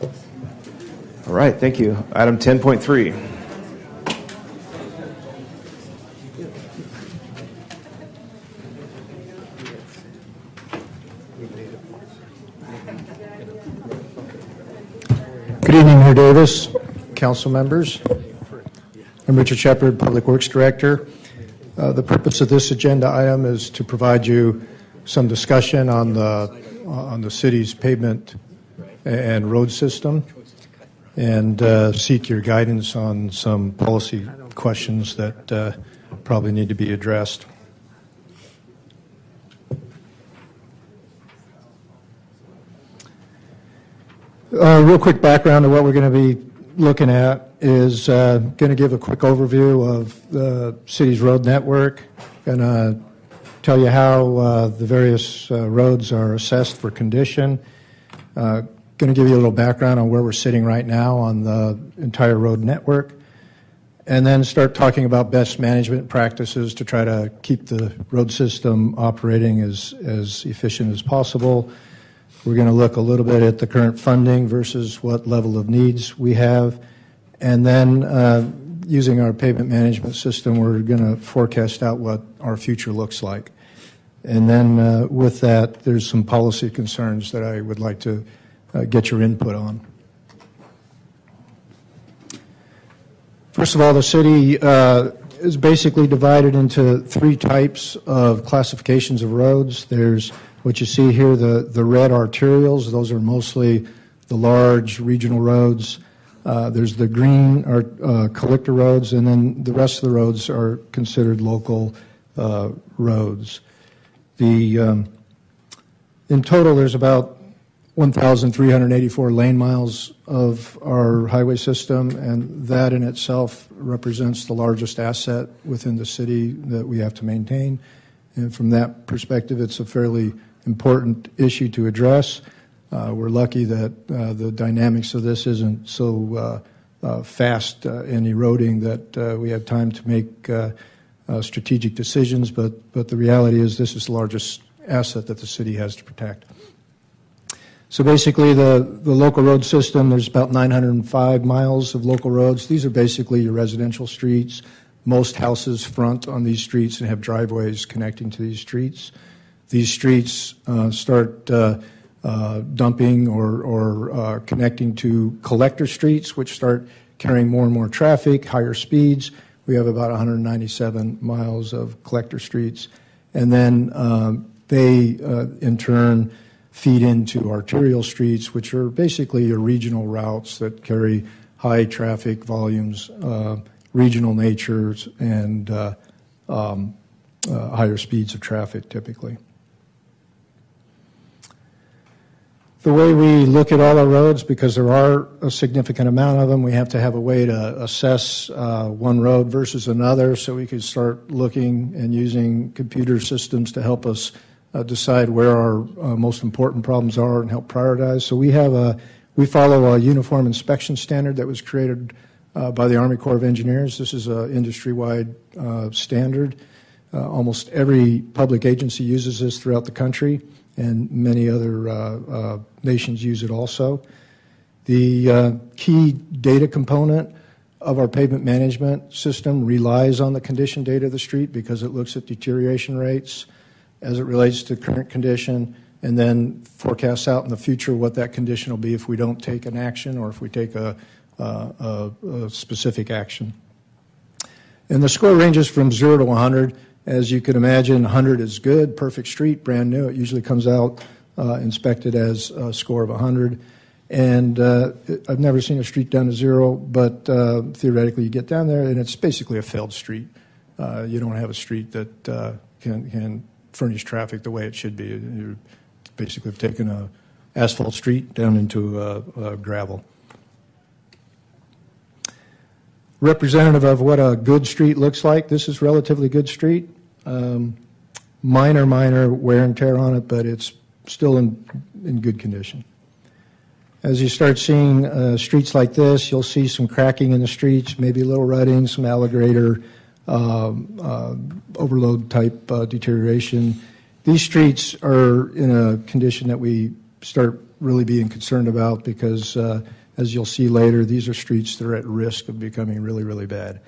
All right, thank you. Item 10.3. Good evening, Mayor Davis, council members. I'm Richard Shepard, Public Works Director. The purpose of this agenda item is to provide you some discussion on the city's pavement and road system and seek your guidance on some policy questions that probably need to be addressed. Real quick background of what we're going to be looking at is going to give a quick overview of the city's road network. Going to tell you how the various roads are assessed for condition. Going to give you a little background on where we're sitting right now on the entire road network. And then start talking about best management practices to try to keep the road system operating as efficient as possible. We're going to look a little bit at the current funding versus what level of needs we have. And then using our pavement management system, we're going to forecast out what our future looks like. And then with that, there's some policy concerns that I would like to get your input on. First of all, the city is basically divided into three types of classifications of roads. There's what you see here, the red arterials. Those are mostly the large regional roads. There's the green collector roads, and then the rest of the roads are considered local roads. In total, there's about 1,384 lane miles of our highway system, and that in itself represents the largest asset within the city that we have to maintain. And from that perspective, it's a fairly important issue to address. We're lucky that the dynamics of this isn't so fast and eroding that we have time to make strategic decisions, but the reality is this is the largest asset that the city has to protect. So basically the local road system, there's about 905 miles of local roads. These are basically your residential streets. Most houses front on these streets and have driveways connecting to these streets. These streets start dumping or connecting to collector streets, which start carrying more and more traffic, higher speeds. We have about 197 miles of collector streets. And then they, in turn, feed into arterial streets, which are basically your regional routes that carry high traffic volumes, regional natures, and higher speeds of traffic typically. The way we look at all our roads, because there are a significant amount of them, we have to have a way to assess one road versus another, so we can start looking and using computer systems to help us decide where our most important problems are and help prioritize. So we follow a uniform inspection standard that was created by the Army Corps of Engineers. This is an industry-wide standard. Almost every public agency uses this throughout the country, and many other nations use it also. The key data component of our pavement management system relies on the condition data of the street because it looks at deterioration rates as it relates to current condition, and then forecasts out in the future what that condition will be if we don't take an action or if we take a specific action. And the score ranges from 0 to 100. As you can imagine, 100 is good, perfect street, brand new. It usually comes out inspected as a score of 100. And I've never seen a street down to 0, but theoretically you get down there and it's basically a failed street. You don't have a street that can furnish traffic the way it should be. You basically have taken an asphalt street down into gravel. Representative of what a good street looks like, this is relatively good street. Minor wear and tear on it, but it's still in good condition. As you start seeing streets like this, you'll see some cracking in the streets, maybe a little rutting, some alligator overload type deterioration. These streets are in a condition that we start really being concerned about because, as you'll see later, these are streets that are at risk of becoming really, really bad.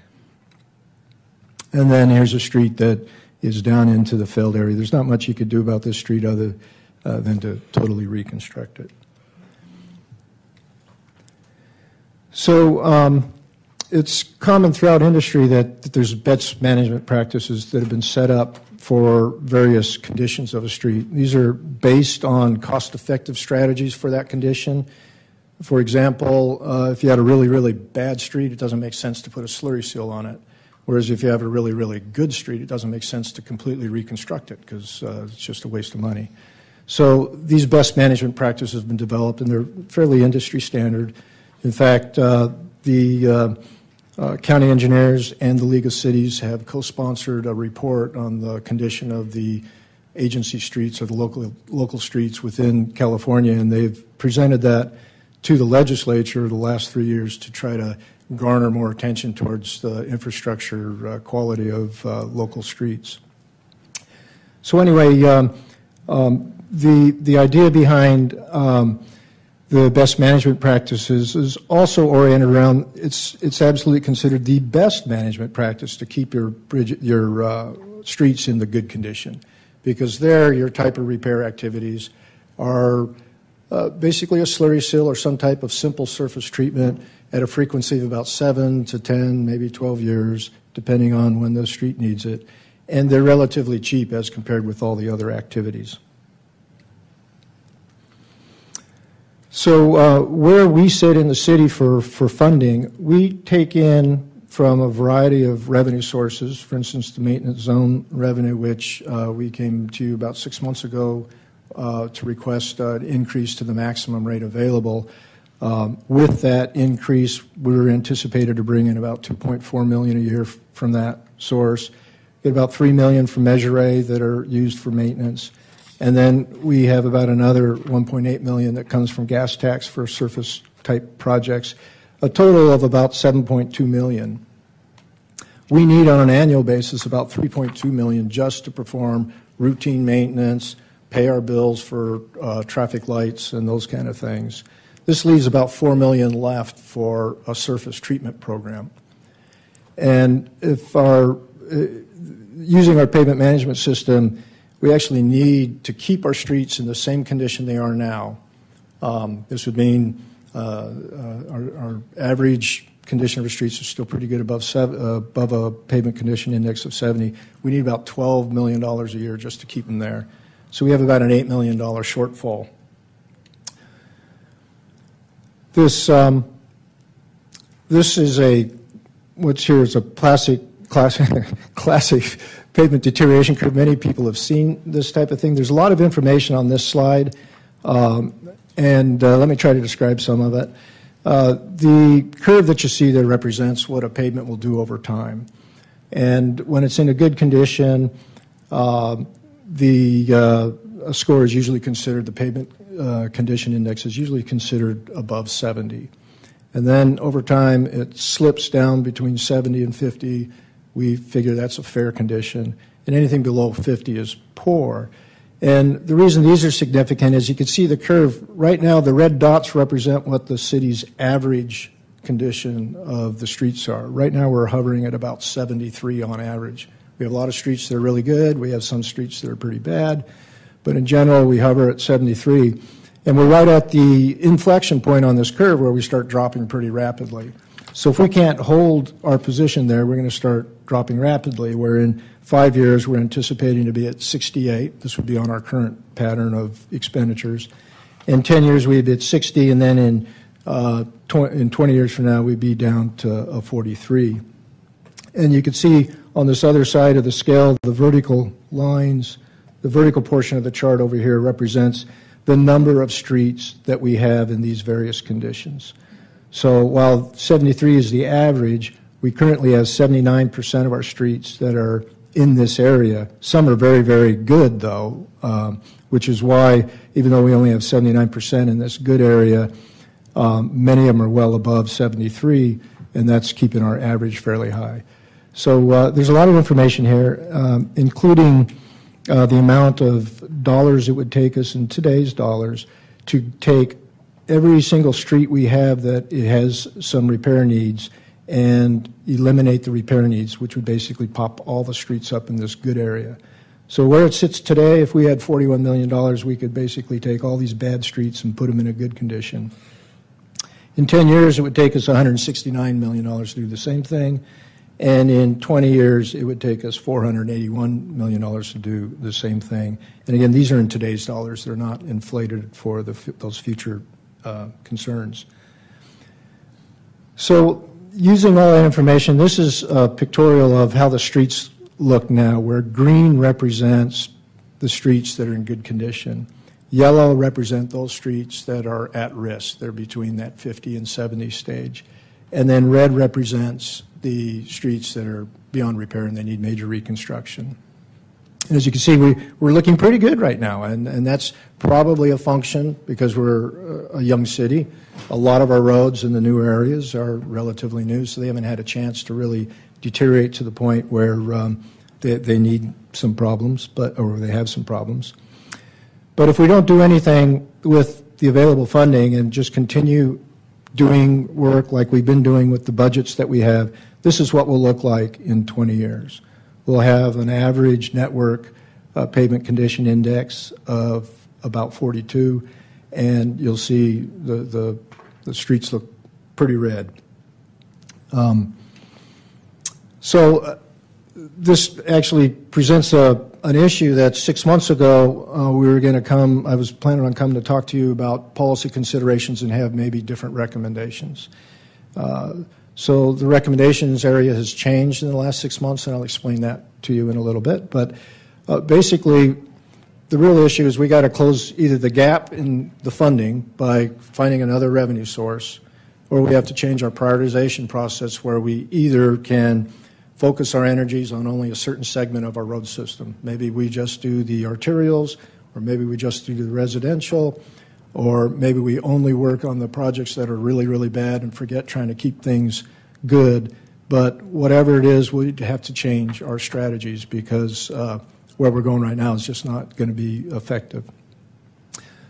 And then here's a street that is down into the failed area. There's not much you could do about this street other than to totally reconstruct it. So it's common throughout industry that there's best management practices that have been set up for various conditions of a street. These are based on cost-effective strategies for that condition. For example, if you had a really, really bad street, it doesn't make sense to put a slurry seal on it. Whereas if you have a really, really good street, it doesn't make sense to completely reconstruct it because it's just a waste of money. So these best management practices have been developed, and they're fairly industry standard. In fact, the county engineers and the League of Cities have co-sponsored a report on the condition of the agency streets or the local streets within California, and they've presented that to the legislature the last 3 years to try to garner more attention towards the infrastructure quality of local streets. So anyway, the idea behind the best management practices is also oriented around it's absolutely considered the best management practice to keep your streets in the good condition, because there your type of repair activities are basically a slurry seal or some type of simple surface treatment at a frequency of about 7 to 10, maybe 12 years, depending on when the street needs it. And they're relatively cheap as compared with all the other activities. So where we sit in the city for funding, we take in from a variety of revenue sources. For instance, the maintenance zone revenue, which we came to you about 6 months ago to request an increase to the maximum rate available. With that increase, we were anticipated to bring in about $2.4 million a year from that source. Get about $3 million from Measure A that are used for maintenance. And then we have about another $1.8 million that comes from gas tax for surface type projects, a total of about $7.2 million. We need on an annual basis about $3.2 million just to perform routine maintenance, pay our bills for traffic lights and those kind of things. This leaves about $4 million left for a surface treatment program. And if using our pavement management system, we actually need to keep our streets in the same condition they are now. This would mean our average condition of our streets is still pretty good above a pavement condition index of 70. We need about $12 million a year just to keep them there. So we have about an $8 million shortfall. This is what's here is a classic pavement deterioration curve. Many people have seen this type of thing. There's a lot of information on this slide, and let me try to describe some of it. The curve that you see there represents what a pavement will do over time. And when it's in a good condition, the score is usually considered, the pavement condition index is usually considered above 70. And then over time, it slips down between 70 and 50. We figure that's a fair condition. And anything below 50 is poor. And the reason these are significant is you can see the curve. Right now, the red dots represent what the city's average condition of the streets are. Right now, we're hovering at about 73 on average. We have a lot of streets that are really good. We have some streets that are pretty bad. But in general, we hover at 73. And we're right at the inflection point on this curve where we start dropping pretty rapidly. So if we can't hold our position there, we're going to start dropping rapidly, where in 5 years we're anticipating to be at 68. This would be on our current pattern of expenditures. In 10 years we'd be at 60, and then in 20 years from now we'd be down to 43. And you can see on this other side of the scale, the vertical lines, the vertical portion of the chart over here represents the number of streets that we have in these various conditions. So while 73 is the average, we currently have 79% of our streets that are in this area. Some are very, very good, though, which is why, even though we only have 79% in this good area, many of them are well above 73, and that's keeping our average fairly high. So there's a lot of information here, including the amount of dollars it would take us in today's dollars to take every single street we have that it has some repair needs and eliminate the repair needs, which would basically pop all the streets up in this good area. So where it sits today, if we had $41 million, we could basically take all these bad streets and put them in a good condition. In 10 years, it would take us $169 million to do the same thing, and in 20 years, it would take us $481 million to do the same thing. And again, these are in today's dollars. They're not inflated for those future concerns. So using all that information, this is a pictorial of how the streets look now, where green represents the streets that are in good condition. Yellow represent those streets that are at risk. They're between that 50 and 70 stage. And then red represents the streets that are beyond repair and they need major reconstruction. And as you can see, we're looking pretty good right now, and that's probably a function because we're a young city. A lot of our roads in the new areas are relatively new, so they haven't had a chance to really deteriorate to the point where they need some problems, or they have some problems. But if we don't do anything with the available funding and just continue doing work like we've been doing with the budgets that we have, this is what we'll look like in 20 years. We'll have an average network pavement condition index of about 42, and you'll see the streets look pretty red. So this actually presents an issue that 6 months ago we were going to come, I was planning on coming to talk to you about policy considerations and have maybe different recommendations. So the recommendations area has changed in the last 6 months, and I'll explain that to you in a little bit. But basically, the real issue is we got to close either the gap in the funding by finding another revenue source, or we have to change our prioritization process where we either can focus our energies on only a certain segment of our road system. Maybe we just do the arterials, or maybe we just do the residential, or maybe we only work on the projects that are really, really bad and forget trying to keep things good. But whatever it is, we have to change our strategies because where we're going right now is just not going to be effective.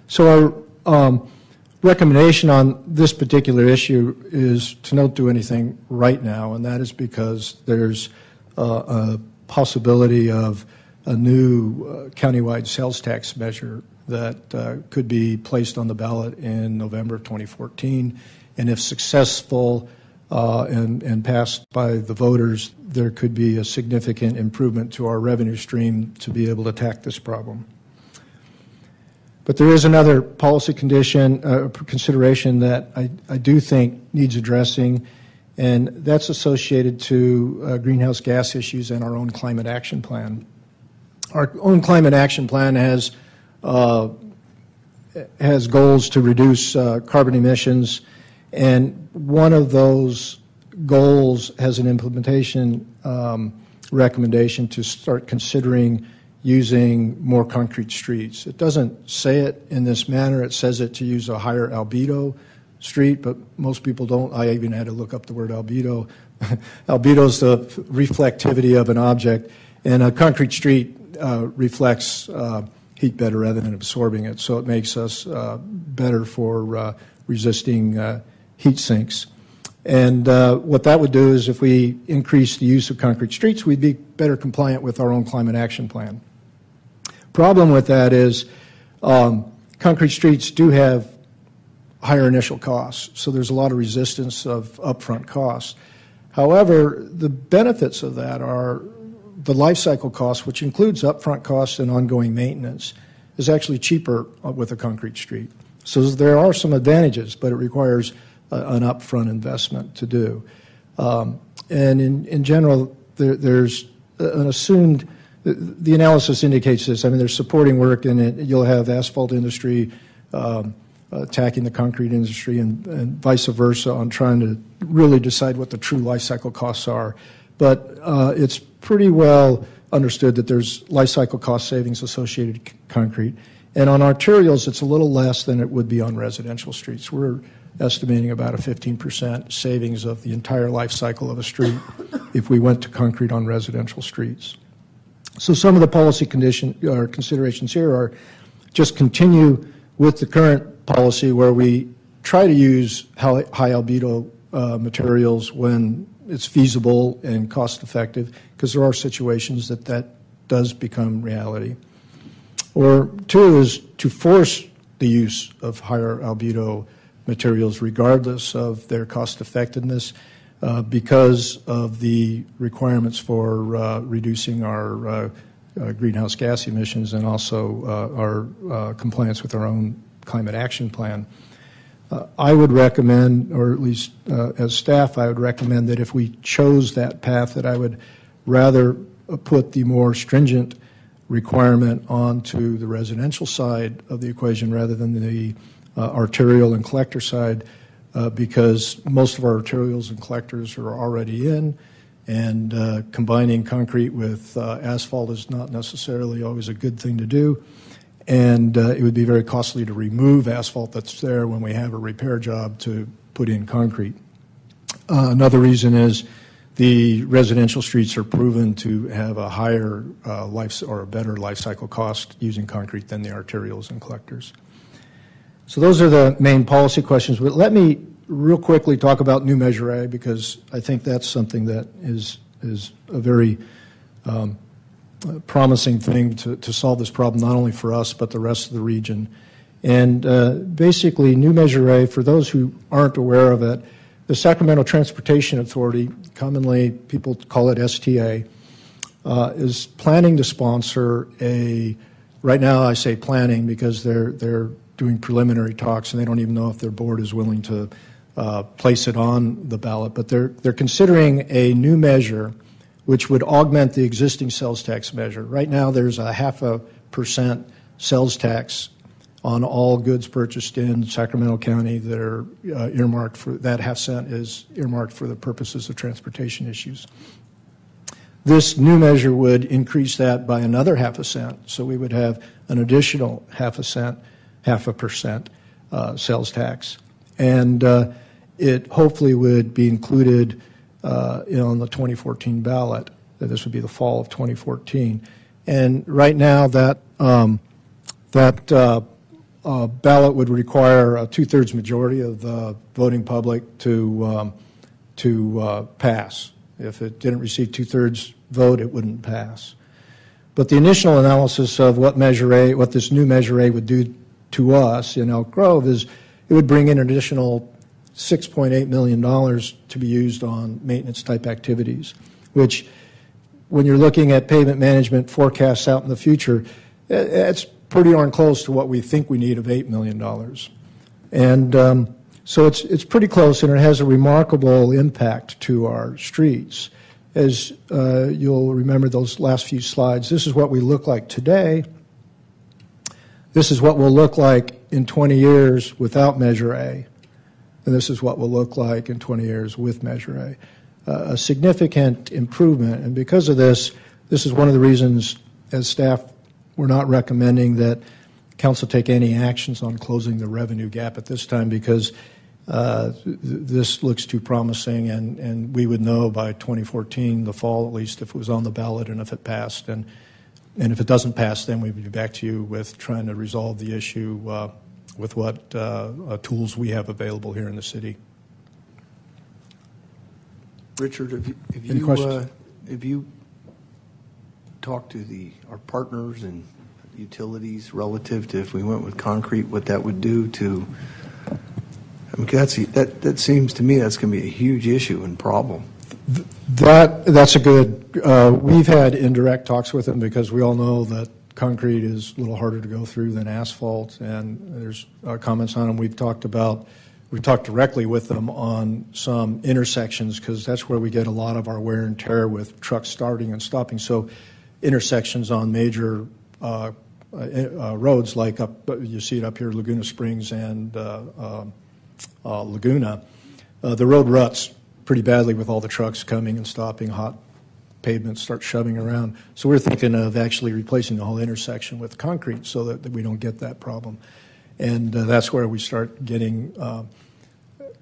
So our recommendation on this particular issue is to not do anything right now, and that is because there's a possibility of a new countywide sales tax measure that could be placed on the ballot in November of 2014. And if successful and passed by the voters, there could be a significant improvement to our revenue stream to be able to attack this problem. But there is another policy consideration that I do think needs addressing, and that's associated to greenhouse gas issues and our own climate action plan. Our own climate action plan has goals to reduce carbon emissions, and one of those goals has an implementation recommendation to start considering using more concrete streets. It doesn't say it in this manner. It says it to use a higher albedo street, but most people don't. I even had to look up the word albedo. Albedo is the reflectivity of an object, and a concrete street reflects heat better rather than absorbing it, so it makes us better for resisting heat sinks. And what that would do is if we increase the use of concrete streets, we'd be better compliant with our own climate action plan. Problem with that is concrete streets do have higher initial costs, so there's a lot of resistance of upfront costs. However, the benefits of that are the life cycle cost, which includes upfront costs and ongoing maintenance, is actually cheaper with a concrete street. So there are some advantages, but it requires an upfront investment to do. And in general, there's an assumed, the analysis indicates this. I mean, there's supporting work in it. You'll have asphalt industry attacking the concrete industry and vice versa on trying to really decide what the true life cycle costs are. But it's pretty well understood that there's life cycle cost savings associated with concrete. And on arterials, it's a little less than it would be on residential streets. We're estimating about a 15% savings of the entire life cycle of a street if we went to concrete on residential streets. So some of the policy considerations here are just continue with the current policy where we try to use high albedo materials when it's feasible and cost effective, because there are situations that does become reality. Or two is to force the use of higher albedo materials regardless of their cost effectiveness because of the requirements for reducing our greenhouse gas emissions and also our compliance with our own climate action plan. I would recommend, or at least as staff, I would recommend that if we chose that path, that I would rather put the more stringent requirement onto the residential side of the equation rather than the arterial and collector side, because most of our arterials and collectors are already in, and combining concrete with asphalt is not necessarily always a good thing to do. And it would be very costly to remove asphalt that's there when we have a repair job to put in concrete. Another reason is the residential streets are proven to have a higher or a better life cycle cost using concrete than the arterials and collectors. So those are the main policy questions. But let me real quickly talk about new Measure A, because I think that's something that is a very promising thing to solve this problem, not only for us, but the rest of the region. And basically, new Measure A, for those who aren't aware of it, the Sacramento Transportation Authority, commonly people call it STA, is planning to sponsor right now I say planning because they're doing preliminary talks and they don't even know if their board is willing to place it on the ballot, but they're considering a new measure which would augment the existing sales tax measure. Right now there's a 0.5% sales tax on all goods purchased in Sacramento County that are earmarked for, that 0.5 cent is earmarked for the purposes of transportation issues. This new measure would increase that by another 0.5 cent, so we would have an additional 0.5% sales tax. And it hopefully would be included on the 2014 ballot. This would be the fall of 2014. And right now that ballot would require a 2/3 majority of the voting public to pass. If it didn't receive 2/3 vote, it wouldn't pass. But the initial analysis of what this new Measure A would do to us in Elk Grove is it would bring in an additional $6.8 million to be used on maintenance type activities, which when you're looking at pavement management forecasts out in the future, it's pretty darn close to what we think we need of $8 million. And so it's pretty close, and it has a remarkable impact to our streets. As you'll remember those last few slides, this is what we look like today. This is what we'll look like in 20 years without Measure A. And this is what we'll look like in 20 years with Measure A. A significant improvement, and because of this is one of the reasons as staff we're not recommending that council take any actions on closing the revenue gap at this time, because this looks too promising, and we would know by 2014, the fall at least, if it was on the ballot and if it passed. And if it doesn't pass, then we'd be back to you with trying to resolve the issue with what tools we have available here in the city. Richard, Any questions? have you talked to our partners and utilities relative to if we went with concrete, what that would do to? I mean, that seems to me that's going to be a huge issue and problem. That's a good. We've had indirect talks with them because we all know that concrete is a little harder to go through than asphalt, and there's comments on them. We've talked directly with them on some intersections because that's where we get a lot of our wear and tear with trucks starting and stopping. So intersections on major roads, like you see it up here, Laguna Springs and Laguna, the road ruts pretty badly with all the trucks coming and stopping, hot pavements start shoving around. So we're thinking of actually replacing the whole intersection with concrete so that we don't get that problem. And that's where we start getting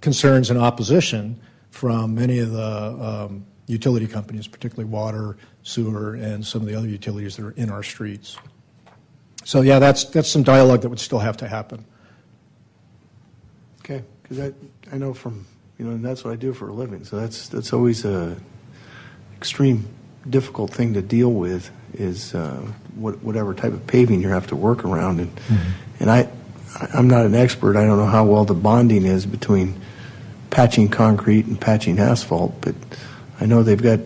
concerns and opposition from many of the utility companies, particularly water, sewer, and some of the other utilities that are in our streets. So yeah, that's some dialogue that would still have to happen. Okay, because I know from, and that's what I do for a living, so that's always a extreme difficult thing to deal with is whatever type of paving you have to work around. And I'm not an expert. I don't know how well the bonding is between patching concrete and patching asphalt, but I know they got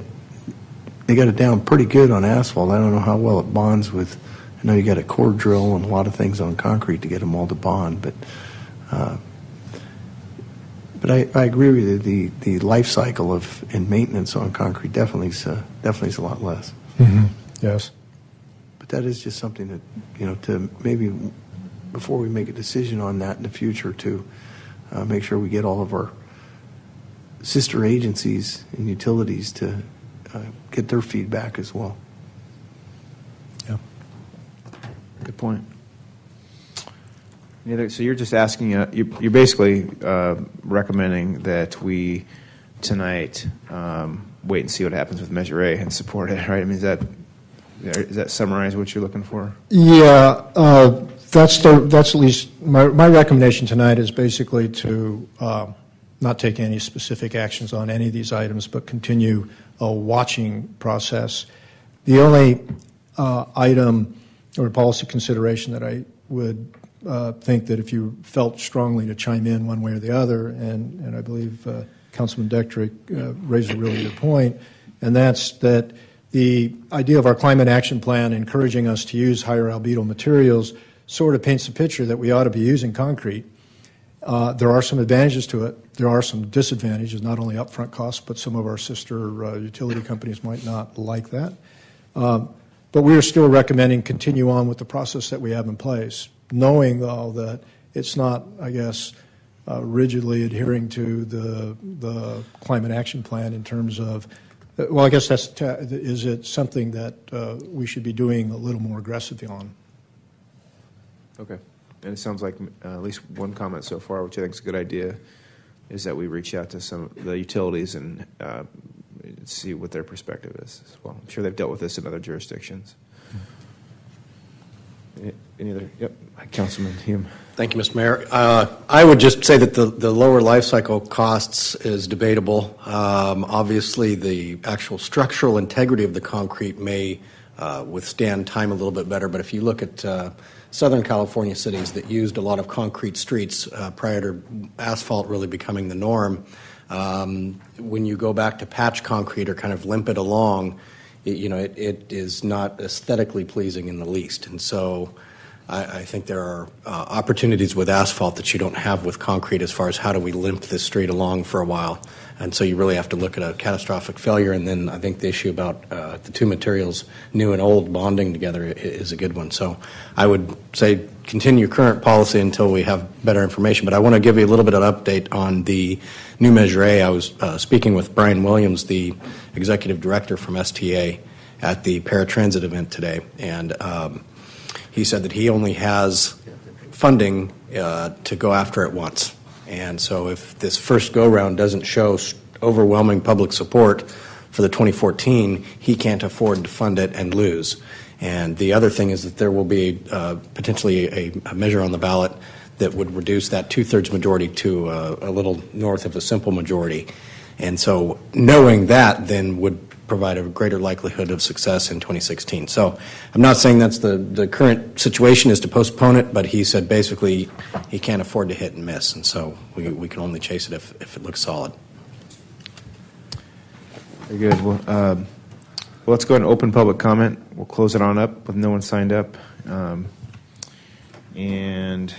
it down pretty good on asphalt. I don't know how well it bonds with. I know you got a core drill and a lot of things on concrete to get them all to bond, but I agree with you. The life cycle and maintenance on concrete definitely is a lot less. Yes. But that is just something that to maybe before we make a decision on that in the future to make sure we get all of our sister agencies and utilities to get their feedback as well. Yeah. Good point. So you're just asking, you're basically recommending that we tonight wait and see what happens with Measure A and support it, right? I mean, does that summarize what you're looking for? Yeah, that's at least my recommendation tonight is basically to not take any specific actions on any of these items, but continue a watching process. The only item or policy consideration that I would think that if you felt strongly to chime in one way or the other, and I believe Councilman Detrick raised a really good point, and that's that the idea of our climate action plan encouraging us to use higher albedo materials sort of paints a picture that we ought to be using concrete. There are some advantages to it. There are some disadvantages, not only upfront costs, but some of our sister utility companies might not like that. But we are still recommending continue on with the process that we have in place, knowing, though, that it's not, I guess, rigidly adhering to the climate action plan in terms of, well, I guess is it something that we should be doing a little more aggressively on? Okay. And it sounds like at least one comment so far, which I think is a good idea, is that we reach out to some of the utilities and see what their perspective is as well. I'm sure they've dealt with this in other jurisdictions. Any other? Yep. Councilman Hume. Thank you, Mr. Mayor. I would just say that the lower life cycle costs is debatable. Obviously, the actual structural integrity of the concrete may withstand time a little bit better, but if you look at Southern California cities that used a lot of concrete streets prior to asphalt really becoming the norm, when you go back to patch concrete or kind of limp it along, it is not aesthetically pleasing in the least. And so I think there are opportunities with asphalt that you don't have with concrete as far as how do we limp this street along for a while. And so you really have to look at a catastrophic failure. And then I think the issue about the two materials, new and old, bonding together is a good one. So I would say continue current policy until we have better information. But I want to give you a little bit of update on the new Measure A. I was speaking with Brian Williams, the executive director from STA, at the paratransit event today. And he said that he only has funding to go after it once. And so if this first go-round doesn't show overwhelming public support for the 2014, he can't afford to fund it and lose. And the other thing is that there will be potentially a measure on the ballot that would reduce that two-thirds majority to a little north of a simple majority. And so knowing that then would provide a greater likelihood of success in 2016. So I'm not saying that's the current situation is to postpone it, but he said basically he can't afford to hit and miss, and so we can only chase it if it looks solid. Very good. Well, let's go ahead and open public comment. We'll close it on up with no one signed up. And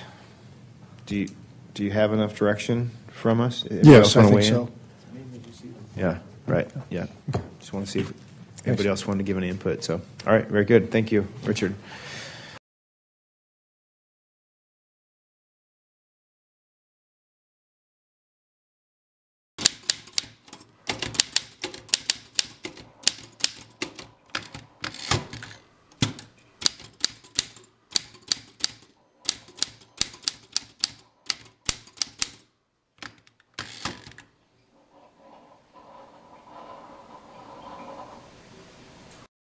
do you have enough direction from us? Yes, I think so. Yeah, right. Yeah. Just want to see if anybody else wanted to give any input. So, all right, very good. Thank you, Richard.